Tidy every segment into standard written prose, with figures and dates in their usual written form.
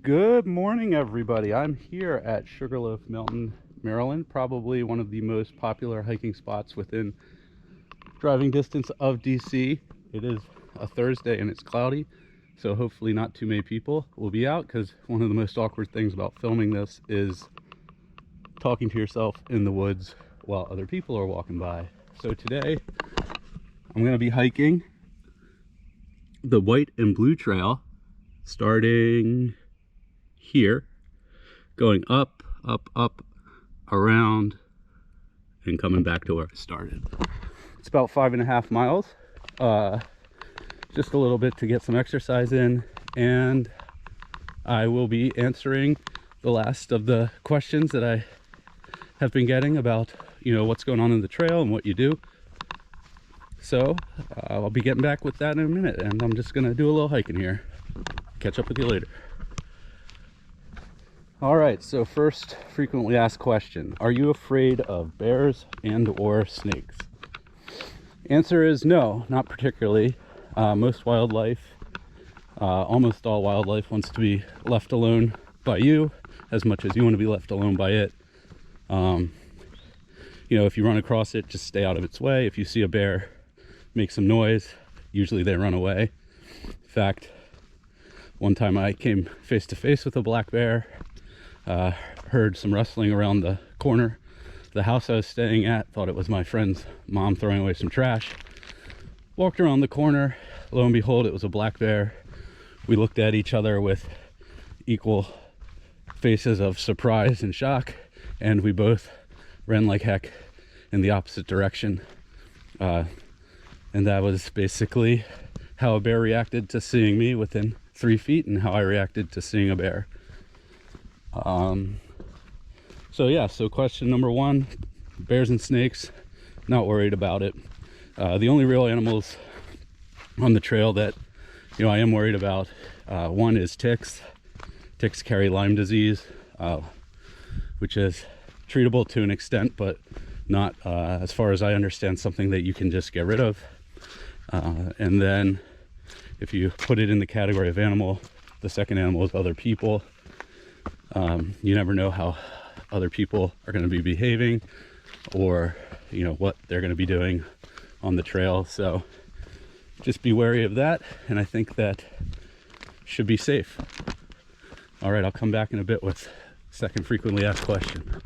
Good morning, everybody. I'm here at Sugarloaf Mountain, Maryland, probably one of the most popular hiking spots within driving distance of DC. It is a Thursday and it's cloudy, so hopefully not too many people will be out, because one of the most awkward things about filming this is talking to yourself in the woods while other people are walking by. So today I'm going to be hiking the White and Blue Trail, starting here, going up, around, and coming back to where I started. It's about 5.5 miles, just a little bit to get some exercise in, and I will be answering the last of the questions that I have been getting about, what's going on in the trail and what you do. So I'll be getting back with that in a minute, and I'm just gonna do a little hiking here. Catch up with you later. All right, so first frequently asked question: are you afraid of bears and or snakes? Answer is no, not particularly. Most wildlife, almost all wildlife, wants to be left alone by you as much as you want to be left alone by it. If you run across it, just stay out of its way. If you see a bear make some noise, usually they run away. In fact, one time I came face to face with a black bear, heard some rustling around the corner of the house I was staying at, thought it was my friend's mom throwing away some trash. Walked around the corner, lo and behold, it was a black bear. We looked at each other with equal faces of surprise and shock, and we both ran like heck in the opposite direction. And that was basically how a bear reacted to seeing me within 3 feet, and how I reacted to seeing a bear. So question number one, bears and snakes, not worried about it. The only real animals on the trail that I am worried about, one is ticks. Ticks carry Lyme disease, which is treatable to an extent, but not, as far as I understand, something that you can just get rid of. And then if you put it in the category of animal, the second animal is other people. You never know how other people are going to be behaving, or what they're going to be doing on the trail. So just be wary of that, and I think that should be safe. All right, I'll come back in a bit with second frequently asked question.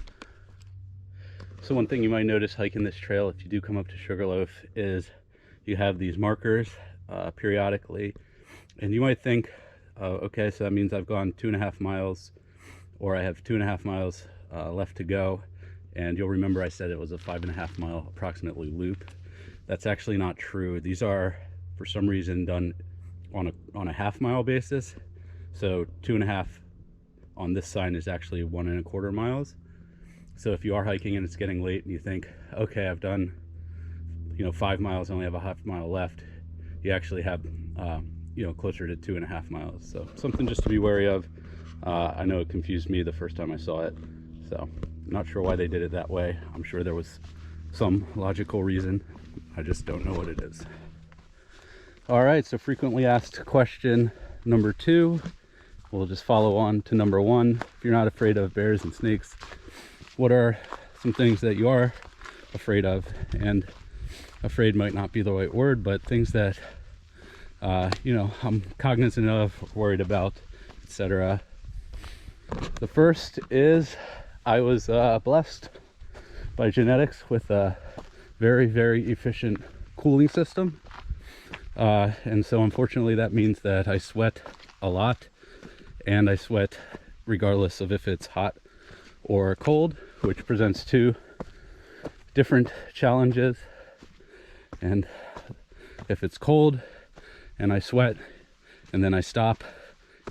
So one thing you might notice hiking this trail, if you do come up to Sugarloaf, is you have these markers periodically, and you might think, okay, so that means I've gone 2.5 miles, or I have 2.5 miles left to go. And you'll remember I said it was a 5.5 mile approximately loop. That's actually not true. These are, for some reason, done on a half-mile basis. So 2.5 on this sign is actually 1.25 miles. So if you are hiking and it's getting late and you think, okay, I've done 5 miles, I only have a half mile left, you actually have closer to 2.5 miles. So something just to be wary of. I know it confused me the first time I saw it, so I'm not sure why they did it that way. I'm sure there was some logical reason. I just don't know what it is. All right, so frequently asked question number two. We'll just follow on to number one. If you're not afraid of bears and snakes, what are some things that you are afraid of? And afraid might not be the right word, but things that I'm cognizant of, worried about, etc. The first is I was blessed by genetics with a very, very efficient cooling system, and so unfortunately that means that I sweat a lot, and I sweat regardless of if it's hot or cold, which presents two different challenges. And if it's cold and I sweat and then I stop,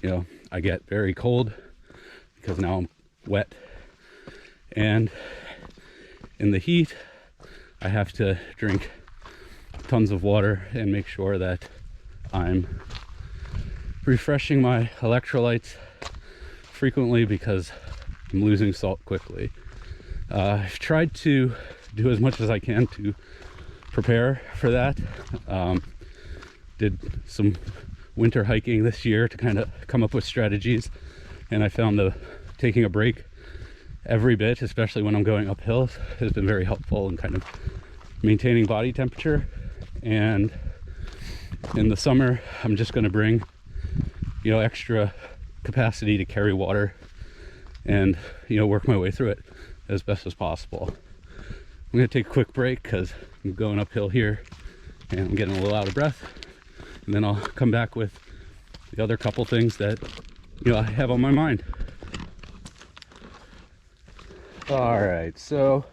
I get very cold because now I'm wet. And in the heat, I have to drink tons of water and make sure that I'm refreshing my electrolytes frequently because I'm losing salt quickly. I've tried to do as much as I can to prepare for that. Did some winter hiking this year to kind of come up with strategies And I found taking a break every bit, especially when I'm going up hills, has been very helpful in kind of maintaining body temperature. And in the summer, I'm just going to bring, you know, extra capacity to carry water and, you know, work my way through it as best as possible. I'm going to take a quick break because I'm going uphill here and I'm getting a little out of breath, and then I'll come back with the other couple things that, you know, I have on my mind. All right, so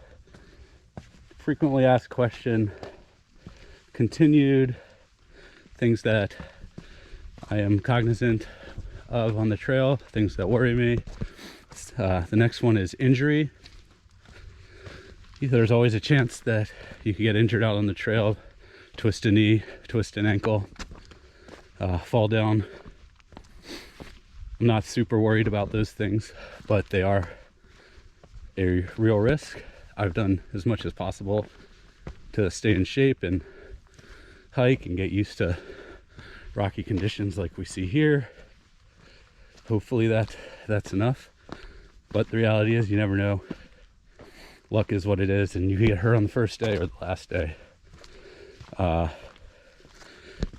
frequently asked question, continued things that I am cognizant of on the trail, things that worry me. The next one is injury. There's always a chance that you could get injured out on the trail, twist a knee, twist an ankle, fall down. I'm not super worried about those things, but they are a real risk. I've done as much as possible to stay in shape and hike and get used to rocky conditions like we see here. Hopefully that's enough, but the reality is you never know. Luck is what it is, and you get hurt on the first day or the last day,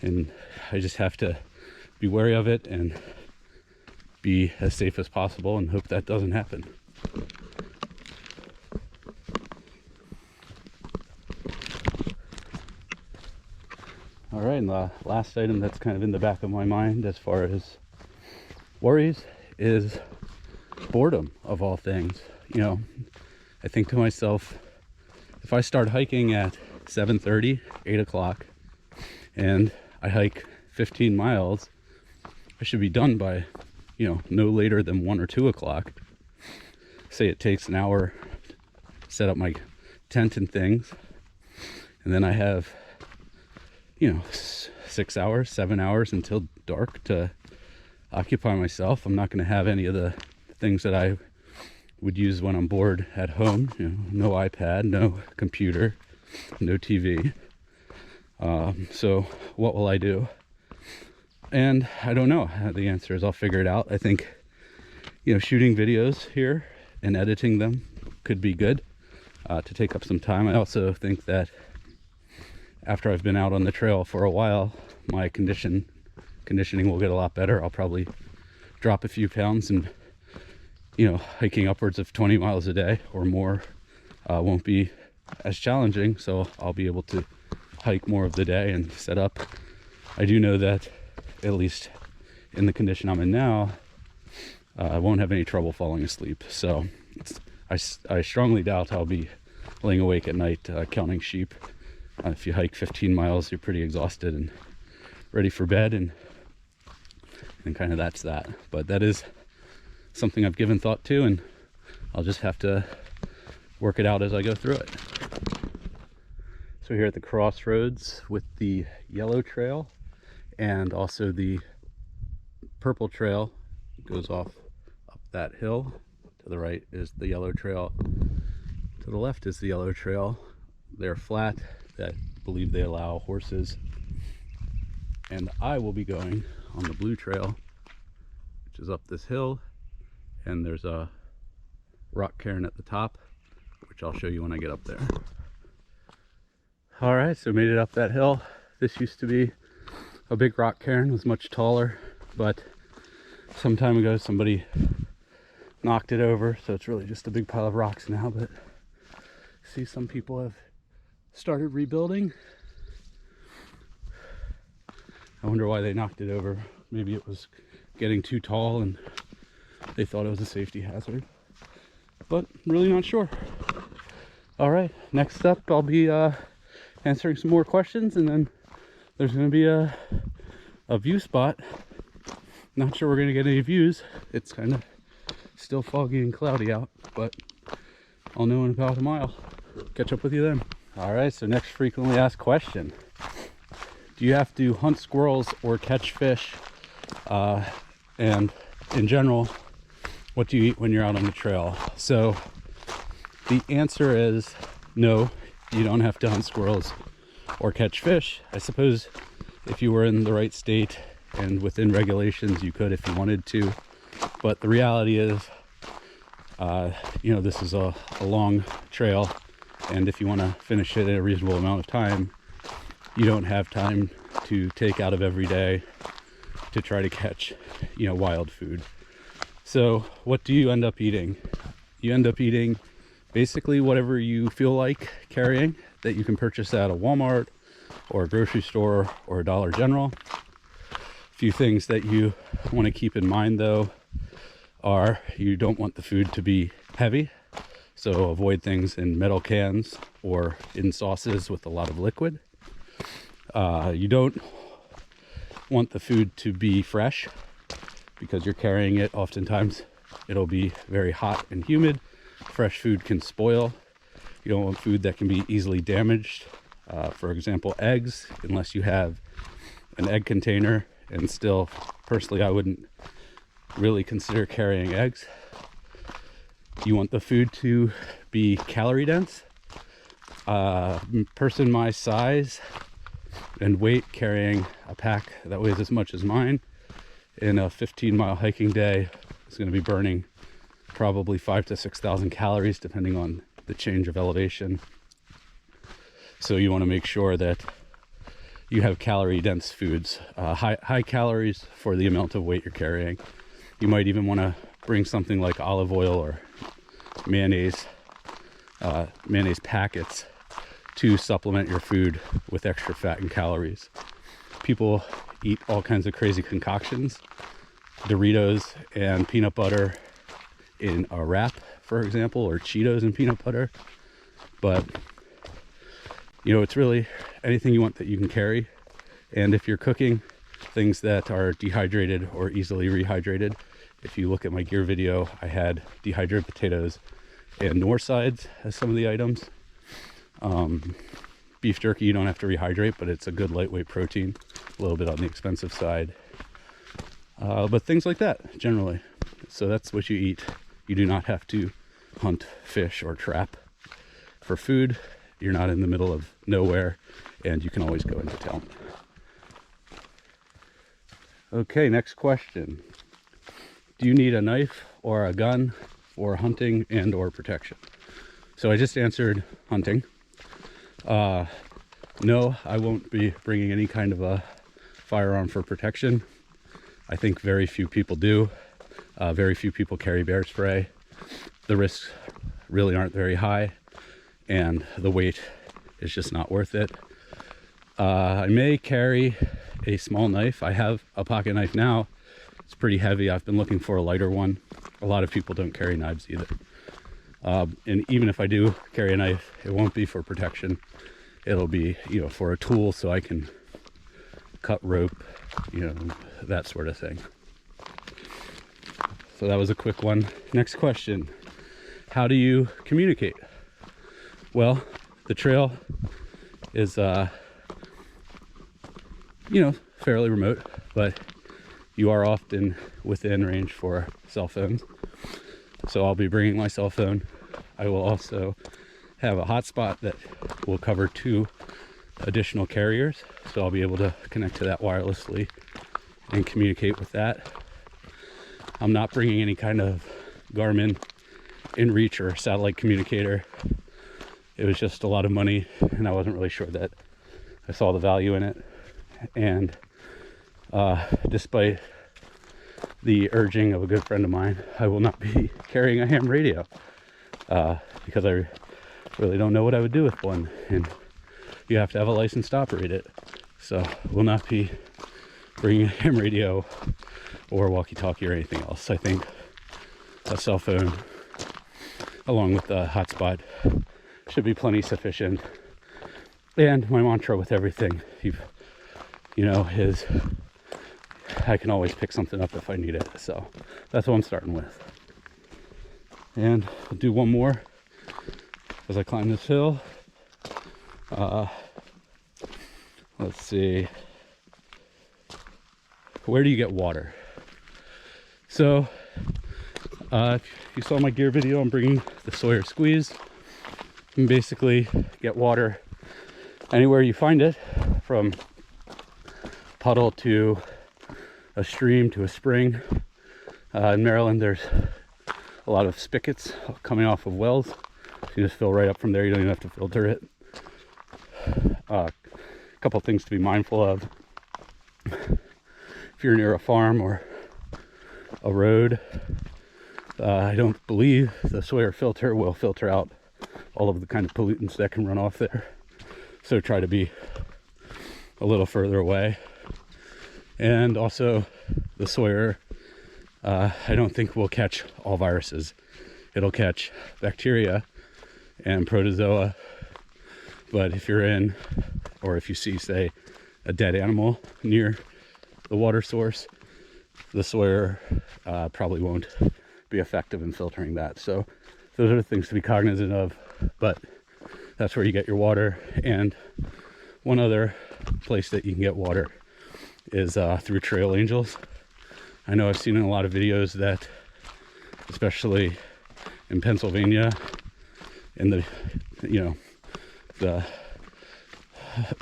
and I just have to be wary of it and be as safe as possible and hope that doesn't happen. All right, and the last item that's kind of in the back of my mind as far as worries is boredom, of all things. You know, I think to myself, if I start hiking at 7:30, 8 o'clock, and I hike 15 miles, I should be done by, you know, no later than 1 or 2 o'clock. Say it takes an hour to set up my tent and things, and then I have, you know, 6 hours, 7 hours until dark to occupy myself. I'm not going to have any of the things that I would use when I'm bored at home. You know, no iPad, no computer, no TV. So what will I do? And I don't know. The answer is I'll figure it out. I think, you know, shooting videos here and editing them could be good to take up some time. I also think that after I've been out on the trail for a while, my conditioning will get a lot better. I'll probably drop a few pounds, and, you know, hiking upwards of 20 miles a day or more won't be as challenging, so I'll be able to hike more of the day and set up. I do know that, at least in the condition I'm in now, I won't have any trouble falling asleep. So I strongly doubt I'll be laying awake at night counting sheep. If you hike 15 miles, you're pretty exhausted and ready for bed, and kind of that's that. But that is something I've given thought to, and I'll just have to work it out as I go through it. So here at the crossroads with the yellow trail and also the purple trail, goes off up that hill. To the right is the yellow trail. To the left is the yellow trail. They're flat. I believe they allow horses. And I will be going on the blue trail, which is up this hill. And there's a rock cairn at the top, which I'll show you when I get up there. All right, so made it up that hill. This used to be a big rock cairn. It was much taller, but some time ago somebody knocked it over, so it's really just a big pile of rocks now. But see, some people have started rebuilding. I wonder why they knocked it over. Maybe it was getting too tall and they thought it was a safety hazard, but really not sure. All right, next up I'll be answering some more questions, and then there's going to be a view spot. Not sure we're going to get any views. It's kind of still foggy and cloudy out, but I'll know in about a mile. Catch up with you then. All right, so next frequently asked question. Do you have to hunt squirrels or catch fish? And in general, what do you eat when you're out on the trail? So the answer is no, you don't have to hunt squirrels or catch fish. I suppose if you were in the right state and within regulations, you could if you wanted to. But the reality is, this is a long trail, and if you want to finish it in a reasonable amount of time, you don't have time to take out of every day to try to catch, wild food. So what do you end up eating? You end up eating basically whatever you feel like carrying that you can purchase at a Walmart or a grocery store or a Dollar General. A few things that you want to keep in mind, though, are you don't want the food to be heavy, so avoid things in metal cans or in sauces with a lot of liquid. You don't want the food to be fresh, because you're carrying it. Oftentimes it'll be very hot and humid. Fresh food can spoil. You don't want food that can be easily damaged. For example, eggs, unless you have an egg container, and still, personally, I wouldn't really consider carrying eggs. You want the food to be calorie dense. Person my size and weight carrying a pack that weighs as much as mine in a 15-mile hiking day is going to be burning probably 5,000 to 6,000 calories, depending on the change of elevation. So you want to make sure that you have calorie dense foods, high calories for the amount of weight you're carrying. You might even want to bring something like olive oil or mayonnaise packets to supplement your food with extra fat and calories. People eat all kinds of crazy concoctions, Doritos and peanut butter in a wrap, for example, or Cheetos and peanut butter. But it's really anything you want that you can carry. And if you're cooking things that are dehydrated or easily rehydrated, if you look at my gear video, I had dehydrated potatoes and nor sides as some of the items. Beef jerky you don't have to rehydrate, but it's a good lightweight protein, a little bit on the expensive side. But things like that generally. So that's what you eat. You do not have to hunt, fish, or trap for food. You're not in the middle of nowhere, and you can always go into town. Okay, next question. Do you need a knife or a gun for hunting and or protection? So I just answered hunting. No, I won't be bringing any kind of a firearm for protection. I think very few people do. Very few people carry bear spray. The risks really aren't very high, and the weight is just not worth it. I may carry a small knife. I have a pocket knife now. It's pretty heavy. I've been looking for a lighter one. A lot of people don't carry knives either. And even if I do carry a knife, it won't be for protection. It'll be, for a tool so I can cut rope, that sort of thing. So that was a quick one. Next question. How do you communicate? Well, the trail is, fairly remote, but you are often within range for cell phones. So I'll be bringing my cell phone. I will also have a hotspot that will cover 2 additional carriers. So I'll be able to connect to that wirelessly and communicate with that. I'm not bringing any kind of Garmin InReach or satellite communicator. It was just a lot of money, and I wasn't really sure that I saw the value in it. And despite the urging of a good friend of mine, I will not be carrying a ham radio because I really don't know what I would do with one, and you have to have a license to operate it. So will not be bringing a ham radio or walkie-talkie or anything else. I think a cell phone along with the hotspot should be plenty sufficient. And my mantra with everything, is I can always pick something up if I need it. So that's what I'm starting with. And I'll do one more as I climb this hill. Let's see. Where do you get water? So if you saw my gear video, I'm bringing the Sawyer Squeeze. You can basically get water anywhere you find it, from puddle to a stream to a spring. In Maryland, there's a lot of spigots coming off of wells. So you just fill right up from there. You don't even have to filter it. A couple things to be mindful of. If you're near a farm or a road, I don't believe the Sawyer filter will filter out all of the kind of pollutants that can run off there. So try to be a little further away. And also the Sawyer, I don't think will catch all viruses. It'll catch bacteria and protozoa. But if you're in, or if you see, say, a dead animal near the water source, the Sawyer probably won't be effective in filtering that. So those are the things to be cognizant of, but that's where you get your water. And one other place that you can get water is through trail angels. I know I've seen in a lot of videos that, especially in Pennsylvania, in the, you know,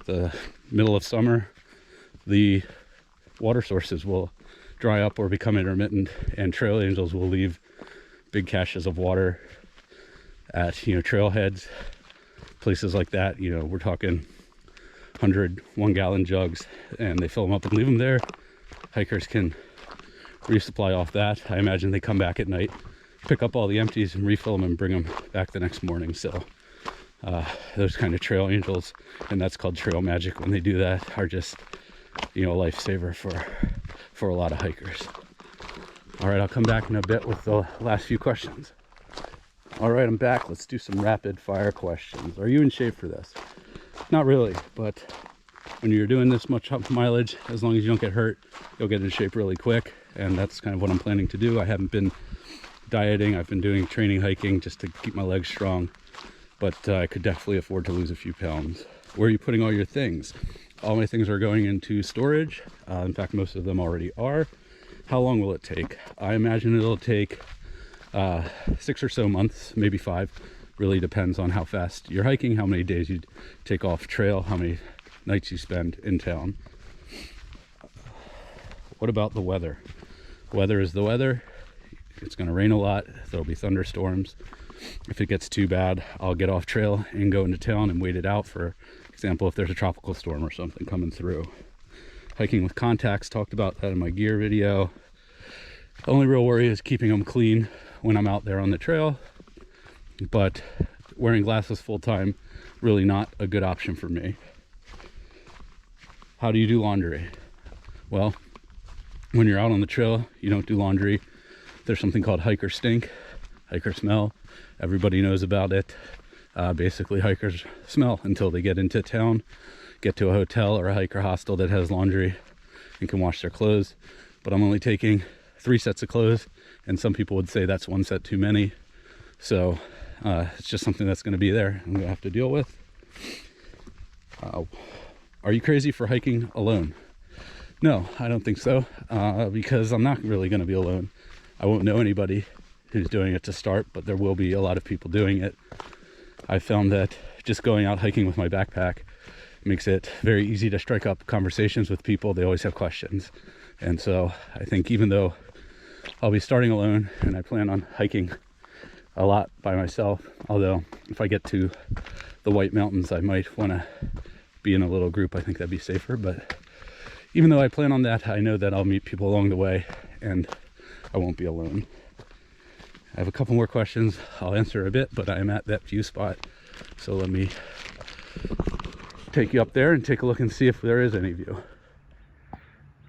the middle of summer, the water sources will dry up or become intermittent, and trail angels will leave big caches of water at, you know, trailheads, places like that. You know, we're talking 100 1-gallon jugs, and they fill them up and leave them there. Hikers can resupply off that. I imagine they come back at night, pick up all the empties and refill them and bring them back the next morning. So those kind of trail angels, and that's called trail magic when they do that, are just, you know, a lifesaver for a lot of hikers. All right, I'll come back in a bit with the last few questions. All right, I'm back. Let's do some rapid fire questions. Are you in shape for this? Not really, but when you're doing this much mileage, as long as you don't get hurt, you'll get in shape really quick, and that's kind of what I'm planning to do. I haven't been dieting. I've been doing training hiking just to keep my legs strong, but I could definitely afford to lose a few pounds. Where are you putting all your things? All my things are going into storage. In fact, most of them already are. How long will it take? I imagine it'll take 6 or so months, maybe 5. Really depends on how fast you're hiking, how many days you take off trail, how many nights you spend in town. What about the weather? Weather is the weather. It's going to rain a lot. There'll be thunderstorms. If it gets too bad, I'll get off trail and go into town and wait it out. For example, if there's a tropical storm or something coming through. Hiking with contacts, talked about that in my gear video. Only real worry is keeping them clean when I'm out there on the trail, but wearing glasses full time, really not a good option for me. How do you do laundry? Well, when you're out on the trail, you don't do laundry. There's something called hiker stink, hiker smell. Everybody knows about it. Basically, hikers smell until they get into town, get to a hotel or a hiker hostel that has laundry and can wash their clothes. But I'm only taking 3 sets of clothes, and some people would say that's 1 set too many. So it's just something that's going to be there I'm going to have to deal with. Are you crazy for hiking alone? No, I don't think so, because I'm not really going to be alone. I won't know anybody who's doing it to start, but there will be a lot of people doing it. I found that just going out hiking with my backpack makes it very easy to strike up conversations with people. They always have questions. And so I think even though I'll be starting alone and I plan on hiking a lot by myself, although if I get to the White Mountains, I might want to be in a little group. I think that'd be safer. But even though I plan on that, I know that I'll meet people along the way and I won't be alone. I have a couple more questions. I'll answer a bit, but I'm at that view spot. So let me take you up there and take a look and see if there is any view.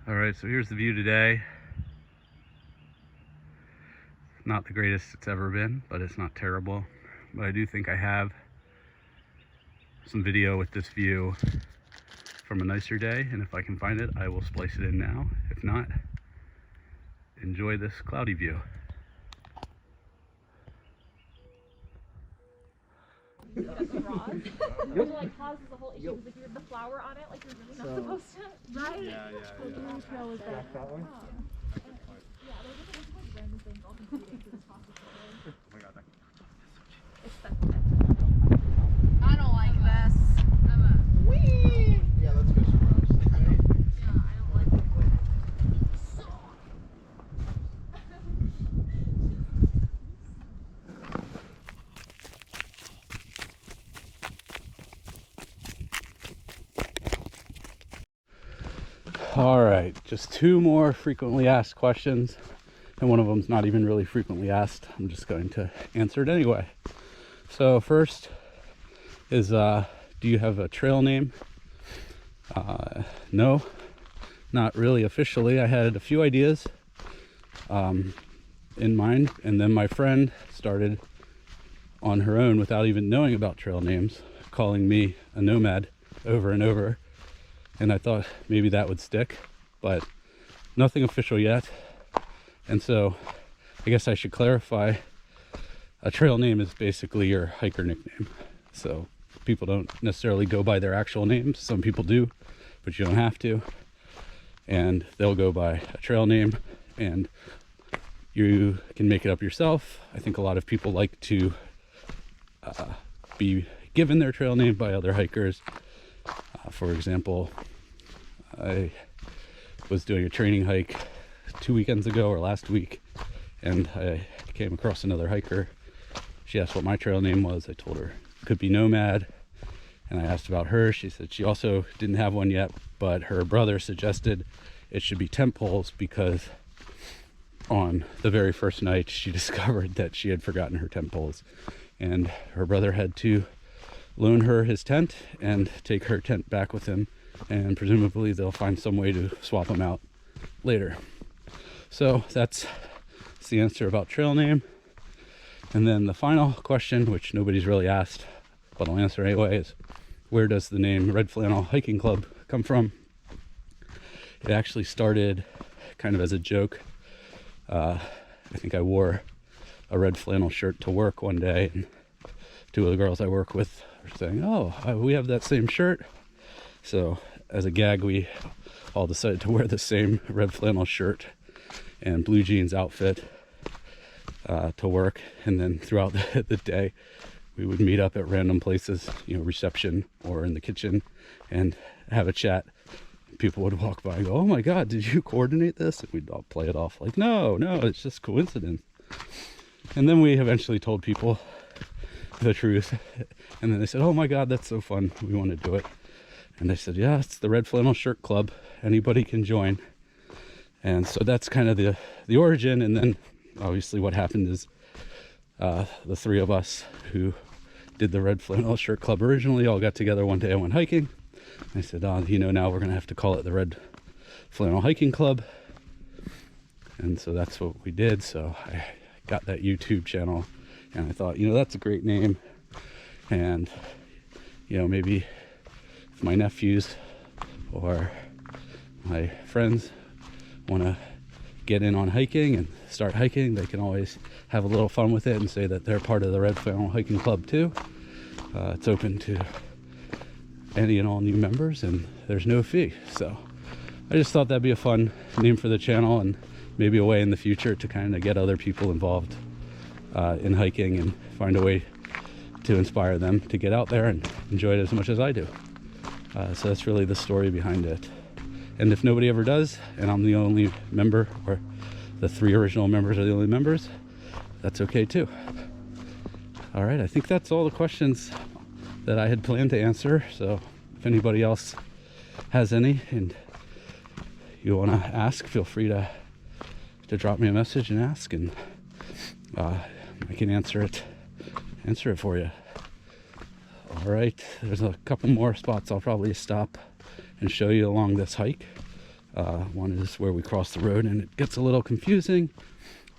All right, so here's the view today. Not the greatest it's ever been, but it's not terrible. But I do think I have some video with this view from a nicer day, and if I can find it, I will splice it in now. If not, enjoy this cloudy view. It like causes the whole issue because if you have the flour on it, like you're really not supposed to, right? Yeah. The trail is that. Oh. Yeah, those are the most random things all competing to this process. Oh my god, I don't like this. Whee! Yeah, let's go somewhere else. Yeah, I don't like it. right, just two more frequently asked questions, and one of them's not even really frequently asked. I'm just going to answer it anyway. So first is, do you have a trail name? No, not really officially. I had a few ideas in mind, and then my friend started on her own without even knowing about trail names, calling me a nomad over and over, and I thought maybe that would stick, but nothing official yet. And so I guess I should clarify, a trail name is basically your hiker nickname. So people don't necessarily go by their actual names. Some people do, but you don't have to. And they'll go by a trail name, and you can make it up yourself. I think a lot of people like to be given their trail name by other hikers. For example, I was doing a training hike 2 weekends ago or last week, and I came across another hiker. She asked what my trail name was. I told her it could be Nomad, and I asked about her. She said she also didn't have one yet, but her brother suggested it should be Tent Poles, because on the very first night she discovered that she had forgotten her tent poles, and her brother had to loan her his tent and take her tent back with him, and presumably they'll find some way to swap them out later. So that's the answer about trail name. And then the final question, which nobody's really asked, but I'll answer anyway, is where does the name Red Flannel Hiking Club come from? It actually started kind of as a joke. I think I wore a red flannel shirt to work one day, and two of the girls I work with were saying, "Oh, we have that same shirt." So as a gag, we all decided to wear the same red flannel shirt and blue jeans outfit to work, and then throughout the day we would meet up at random places, reception or in the kitchen, and have a chat. People would walk by and go, "Oh my God, did you coordinate this?" And we'd all play it off like, no, it's just coincidence. And then we eventually told people the truth, and then they said, "Oh my God, that's so fun, we want to do it." And I said, "Yeah, it's the Red Flannel Shirt Club, anybody can join." And so that's kind of the origin. And then obviously what happened is the three of us who did the Red Flannel Shirt Club originally all got together one day and went hiking. I said, now we're going to have to call it the Red Flannel Hiking Club. And so that's what we did. So I got that YouTube channel, and I thought, that's a great name. And, maybe if my nephews or my friends want to get in on hiking and start hiking, they can always have a little fun with it and say that they're part of the Red Flannel Hiking Club too. It's open to any and all new members, and there's no fee. So I just thought that'd be a fun name for the channel, and maybe a way in the future to kind of get other people involved in hiking and find a way to inspire them to get out there and enjoy it as much as I do. So that's really the story behind it. And if nobody ever does, and I'm the only member, or the three original members are the only members, that's okay too. All right, I think that's all the questions that I had planned to answer. So if anybody else has any and you want to ask, feel free to drop me a message and ask, and I can answer it for you. All right, there's a couple more spots I'll probably stop and show you along this hike. One is where we cross the road and it gets a little confusing,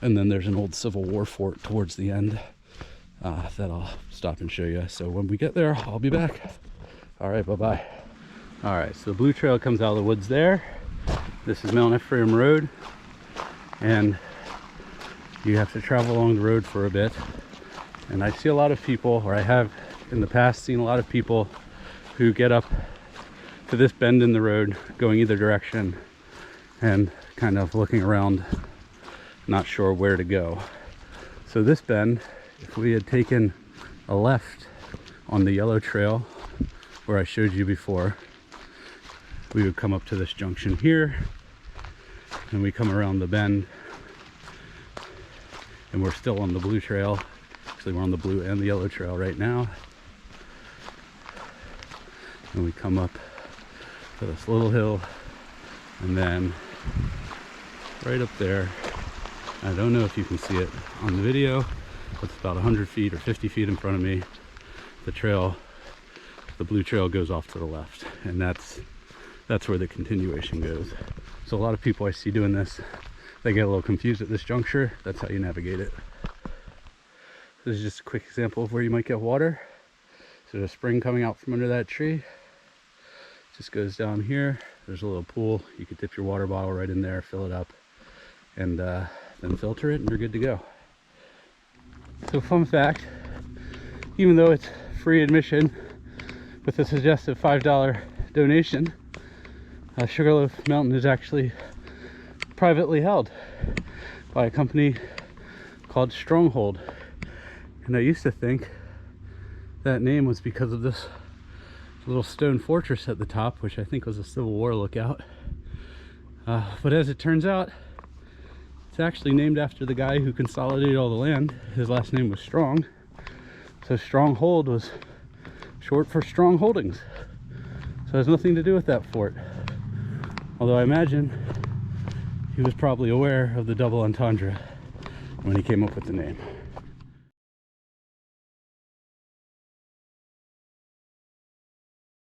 and then there's an old Civil War fort towards the end that I'll stop and show you. So when we get there, I'll be back. All right, bye-bye. All right, so the blue trail comes out of the woods there. This is Mount Ephraim Road, and you have to travel along the road for a bit. And I see a lot of people, or I have in the past seen a lot of people who get up to this bend in the road going either direction and kind of looking around, not sure where to go. So this bend, if we had taken a left on the yellow trail where I showed you before, we would come up to this junction here, and we come around the bend, and we're still on the blue trail. Actually, we're on the blue and the yellow trail right now. And we come up to this little hill, And then right up there, I don't know if you can see it on the video, but it's about 100 feet or 50 feet in front of me. The trail, the blue trail goes off to the left, and that's where the continuation goes. So a lot of people I see doing this, they get a little confused at this juncture. That's how you navigate it. This is just a quick example of where you might get water. So there's a spring coming out from under that tree. Just goes down here. There's a little pool. You could dip your water bottle right in there, fill it up, and then filter it, and you're good to go. So fun fact, even though it's free admission with a suggested $5 donation, Sugarloaf Mountain is actually privately held by a company called Stronghold. And I used to think that name was because of this little stone fortress at the top, which I think was a Civil War lookout. But as it turns out, it's actually named after the guy who consolidated all the land. His last name was Strong. So Stronghold was short for Strong Holdings. So it has nothing to do with that fort. Although I imagine he was probably aware of the double entendre when he came up with the name.